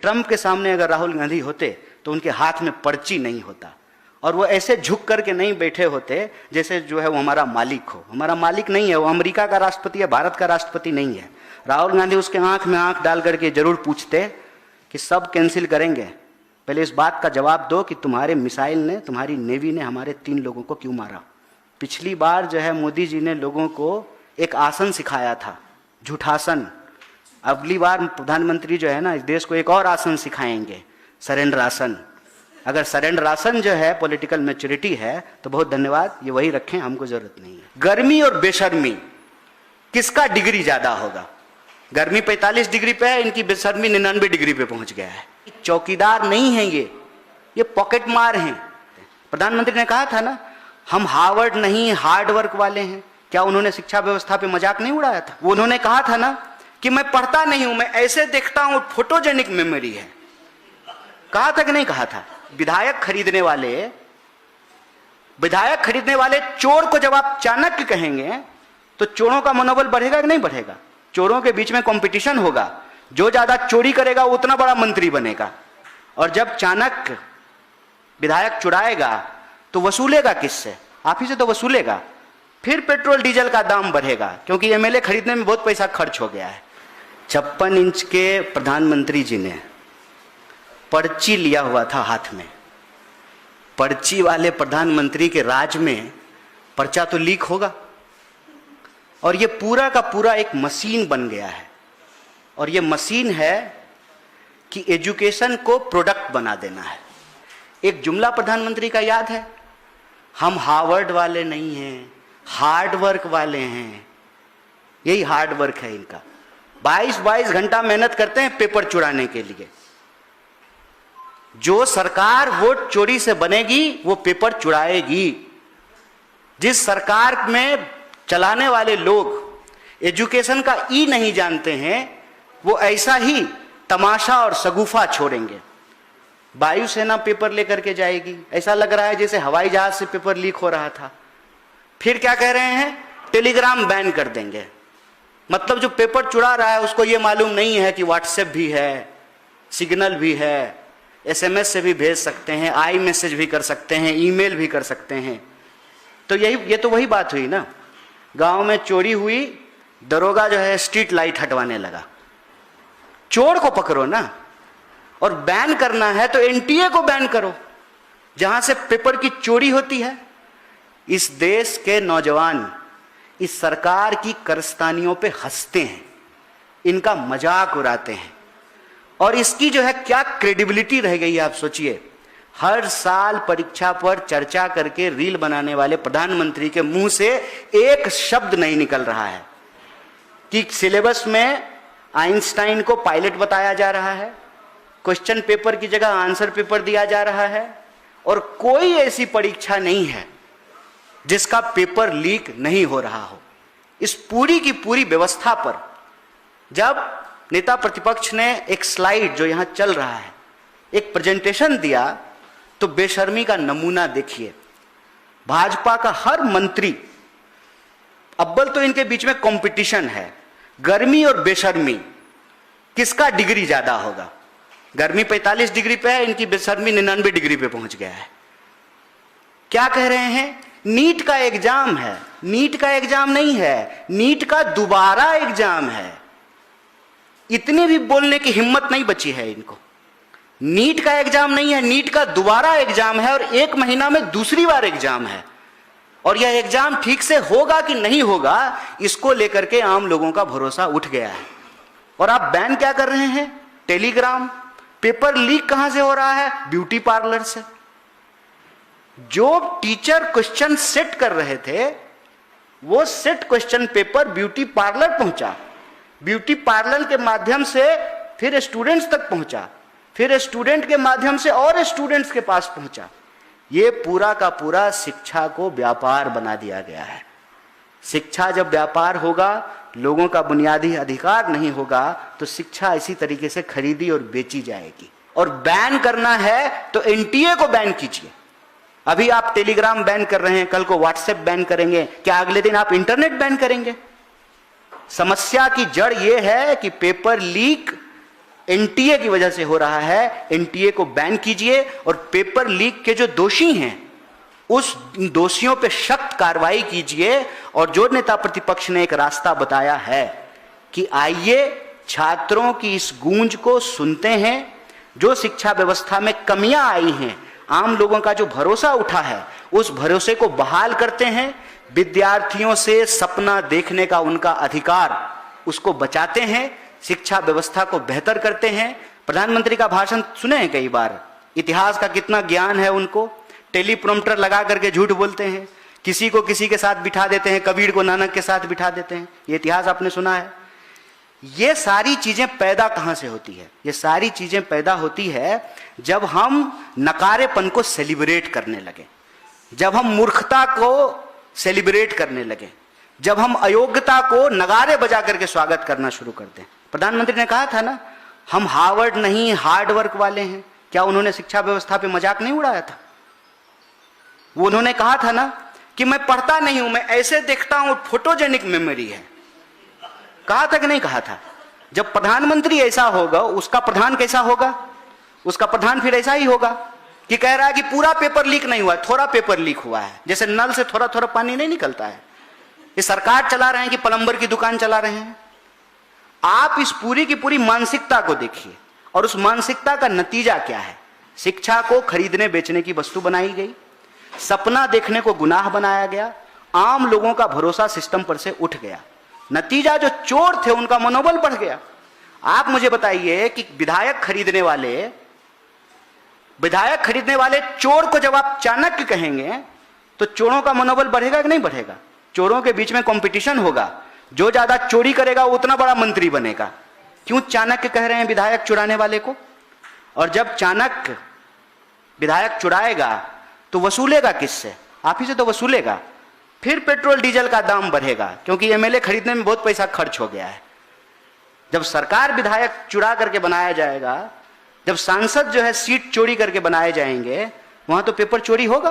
Trump के सामने अगर राहुल गांधी होते तो उनके हाथ में पर्ची नहीं होता, और वो ऐसे झुक करके नहीं बैठे होते जैसे जो है वो हमारा मालिक हो। हमारा मालिक नहीं है, वो अमेरिका का राष्ट्रपति है, भारत का राष्ट्रपति नहीं है। राहुल गांधी उसके आंख में आंख डाल करके जरूर पूछते कि सब कैंसिल करेंगे, पहले इस बात का जवाब दो कि तुम्हारे मिसाइल ने, तुम्हारी नेवी ने हमारे 3 लोगों को क्यों मारा। पिछली बार जो है मोदी जी ने लोगों को एक आसन सिखाया था, झूठासन। अगली बार प्रधानमंत्री जो है ना इस देश को एक और आसन सिखाएंगे, सरेंडर आसन। अगर सरेंडर आसन जो है पॉलिटिकल मैच्योरिटी है तो बहुत धन्यवाद, ये वही रखें, हमको जरूरत नहीं है। गर्मी और बेशर्मी, किसका डिग्री ज्यादा होगा? गर्मी 45 डिग्री पे है, इनकी बेशर्मी 99 डिग्री पे पहुंच गया है। चौकीदार नहीं है ये पॉकेट मार हैं। प्रधानमंत्री ने कहा था ना हम हार्वर्ड नहीं हार्ड वर्क वाले हैं। क्या उन्होंने शिक्षा व्यवस्था पे मजाक नहीं उड़ाया था? वो उन्होंने कहा था ना कि मैं पढ़ता नहीं हूं, मैं ऐसे देखता हूं, फोटोजेनिक मेमोरी है। कहा था कि नहीं कहा था? विधायक खरीदने वाले चोर को जब आप चाणक्य कहेंगे तो चोरों का मनोबल बढ़ेगा कि नहीं बढ़ेगा? चोरों के बीच में कंपटीशन होगा, जो ज्यादा चोरी करेगा वो उतना बड़ा मंत्री बनेगा। और जब चाणक्य विधायक चुराएगा तो वसूलेगा किससे? आप ही से तो वसूलेगा। फिर पेट्रोल डीजल का दाम बढ़ेगा क्योंकि एमएलए खरीदने में बहुत पैसा खर्च हो गया है। 56 इंच के प्रधानमंत्री जी ने पर्ची लिया हुआ था हाथ में। पर्ची वाले प्रधानमंत्री के राज में पर्चा तो लीक होगा, और ये पूरा का पूरा एक मशीन बन गया है। और ये मशीन है कि एजुकेशन को प्रोडक्ट बना देना है। एक जुमला प्रधानमंत्री का याद है, हम हार्वर्ड वाले नहीं हैं, हार्ड वर्क वाले हैं। यही हार्ड वर्क है इनका। 22-22 घंटा मेहनत करते हैं पेपर चुराने के लिए। जो सरकार वोट चोरी से बनेगी वो पेपर चुराएगी। जिस सरकार में चलाने वाले लोग एजुकेशन का ई नहीं जानते हैं वो ऐसा ही तमाशा और शगुफा छोड़ेंगे। वायुसेना पेपर लेकर के जाएगी, ऐसा लग रहा है जैसे हवाई जहाज से पेपर लीक हो रहा था। फिर क्या कह रहे हैं? टेलीग्राम बैन कर देंगे। मतलब जो पेपर चुरा रहा है उसको ये मालूम नहीं है कि व्हाट्सएप भी है, सिग्नल भी है, एसएमएस से भी भेज सकते हैं, आई मैसेज भी कर सकते हैं, ईमेल भी कर सकते हैं। तो ये तो वही बात हुई ना। गांव में चोरी हुई, दरोगा जो है स्ट्रीट लाइट हटवाने लगा। चोर को पकड़ो ना। और बैन करना है तो एनटीए को बैन करो, जहां से पेपर की चोरी होती है। इस देश के नौजवान इस सरकार की कारस्तानियों पे हंसते हैं, इनका मजाक उड़ाते हैं, और इसकी जो है क्या क्रेडिबिलिटी रह गई है आप सोचिए। हर साल परीक्षा पर चर्चा करके रील बनाने वाले प्रधानमंत्री के मुंह से एक शब्द नहीं निकल रहा है कि सिलेबस में आइंस्टाइन को पायलट बताया जा रहा है, क्वेश्चन पेपर की जगह आंसर पेपर दिया जा रहा है, और कोई ऐसी परीक्षा नहीं है जिसका पेपर लीक नहीं हो रहा हो। इस पूरी की पूरी व्यवस्था पर जब नेता प्रतिपक्ष ने एक स्लाइड जो यहां चल रहा है, एक प्रेजेंटेशन दिया, तो बेशर्मी का नमूना देखिए। भाजपा का हर मंत्री, अव्वल तो इनके बीच में कंपटीशन है, गर्मी और बेशर्मी, किसका डिग्री ज्यादा होगा। गर्मी 45 डिग्री पे है, इनकी बेशर्मी 99 डिग्री पे पहुंच गया है। क्या कह रहे हैं? नीट का एग्जाम है। नीट का एग्जाम नहीं है, नीट का दोबारा एग्जाम है। इतनी भी बोलने की हिम्मत नहीं बची है इनको। नीट का एग्जाम नहीं है, नीट का दोबारा एग्जाम है, और 1 महीना में दूसरी बार एग्जाम है। और यह एग्जाम ठीक से होगा कि नहीं होगा, इसको लेकर के आम लोगों का भरोसा उठ गया है। और आप बैन क्या कर रहे हैं? टेलीग्राम। पेपर लीक कहां से हो रहा है? ब्यूटी पार्लर से। जो टीचर क्वेश्चन सेट कर रहे थे वो set question paper beauty parlour पहुंचा, ब्यूटी पार्लर के माध्यम से फिर स्टूडेंट्स तक पहुंचा, फिर स्टूडेंट के माध्यम से और स्टूडेंट्स के पास पहुंचा। ये पूरा का पूरा शिक्षा को व्यापार बना दिया गया है। शिक्षा जब व्यापार होगा, लोगों का बुनियादी अधिकार नहीं होगा, तो शिक्षा इसी तरीके से खरीदी और बेची जाएगी। और बैन करना है तो एनटीए को बैन कीजिए। अभी आप टेलीग्राम बैन कर रहे हैं, कल को व्हाट्सएप बैन करेंगे, क्या अगले दिन आप इंटरनेट बैन करेंगे? समस्या की जड़ यह है कि पेपर लीक एनटीए की वजह से हो रहा है। एनटीए को बैन कीजिए और पेपर लीक के जो दोषी हैं उस दोषियों पे सख्त कार्रवाई कीजिए। और जो नेता प्रतिपक्ष ने एक रास्ता बताया है कि आइए छात्रों की इस गूंज को सुनते हैं, जो शिक्षा व्यवस्था में कमियां आई हैं, आम लोगों का जो भरोसा उठा है उस भरोसे को बहाल करते हैं, विद्यार्थियों से सपना देखने का उनका अधिकार उसको बचाते हैं, शिक्षा व्यवस्था को बेहतर करते हैं। प्रधानमंत्री का भाषण सुने हैं कई बार, इतिहास का कितना ज्ञान है उनको, टेलीप्रॉम्प्टर लगा करके झूठ बोलते हैं, किसी को किसी के साथ बिठा देते हैं, कबीर को नानक के साथ बिठा देते हैं, ये इतिहास आपने सुना है। ये सारी चीजें पैदा कहां से होती है? ये सारी चीजें पैदा होती है जब हम नकारेपन को सेलिब्रेट करने लगे, जब हम मूर्खता को सेलिब्रेट करने लगे, जब हम अयोग्यता को नगारे बजा करके स्वागत करना शुरू करते हैं। प्रधानमंत्री ने कहा था ना, हम हार्वर्ड नहीं हार्ड वर्क वाले हैं। क्या उन्होंने शिक्षा व्यवस्था पे मजाक नहीं उड़ाया था? वो उन्होंने कहा था ना कि मैं पढ़ता नहीं हूं, मैं ऐसे देखता हूं, फोटोजेनिक मेमोरी है। कहा था कि नहीं कहा था? जब प्रधानमंत्री ऐसा होगा, उसका प्रधान कैसा होगा? उसका प्रधान फिर ऐसा ही होगा कि कह रहा है कि पूरा पेपर लीक नहीं हुआ, थोड़ा पेपर लीक हुआ है। जैसे नल से थोड़ा थोड़ा पानी नहीं निकलता है। ये सरकार चला रहे हैं कि प्लम्बर की दुकान चला रहे हैं? आप इस पूरी की पूरी मानसिकता को देखिए और उस मानसिकता का नतीजा क्या है? शिक्षा को खरीदने बेचने की वस्तु बनाई गई, सपना देखने को गुनाह बनाया गया, आम लोगों का भरोसा सिस्टम पर से उठ गया। नतीजा जो चोर थे उनका मनोबल बढ़ गया। आप मुझे बताइए कि विधायक खरीदने वाले चोर को जब आप चाणक्य कहेंगे तो चोरों का मनोबल बढ़ेगा कि नहीं बढ़ेगा? चोरों के बीच में कंपटीशन होगा, जो ज्यादा चोरी करेगा वो उतना बड़ा मंत्री बनेगा। क्यों चाणक्य कह रहे हैं विधायक चुराने वाले को? और जब चाणक्य विधायक चुराएगा तो वसूलेगा किससे? आप ही से तो वसूलेगा। फिर पेट्रोल डीजल का दाम बढ़ेगा क्योंकि एमएलए खरीदने में बहुत पैसा खर्च हो गया है। जब सरकार विधायक चुरा करके बनाया जाएगा, जब सांसद जो है सीट चोरी करके बनाए जाएंगे, वहां तो पेपर चोरी होगा।